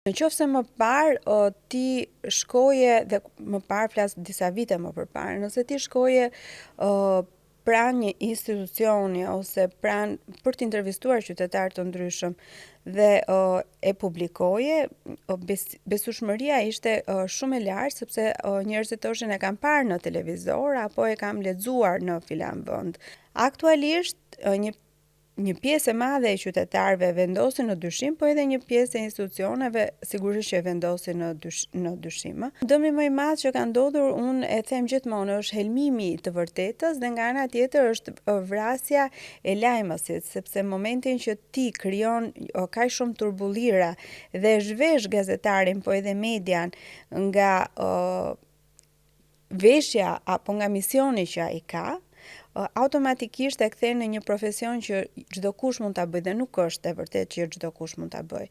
Në qoftë se më parë ti shkoje, dhe më parë flas disa vite më përpara, nëse ti shkoje pranë një institucioni ose pranë për të intervistuar qytetar të ndryshëm dhe e publikoje, besueshmëria ishte shumë e lartë sepse njerëzit thoshin e kam parë në televizor apo e kam lexuar në filan vend. Aktualisht një pjesë e madhe e qytetarëve vendosin në dyshim, po edhe një pjesë e institucioneve sigurisht që vendosin në dyshim. Dëmi më i madh që ka ndodhur, unë e them gjithmonë, është helmimi i të vërtetës dhe nga ana tjetër është vrasja e lajmësit, sepse momentin që ti krijon kaq shumë turbullira dhe zhvesh gazetarin po edhe median nga veshja apo nga misioni që ai ka, automatikisht e kthen në një profesion që çdo kush mund ta bëjë dhe nuk është e vërtetë që çdo kush mund ta bëjë.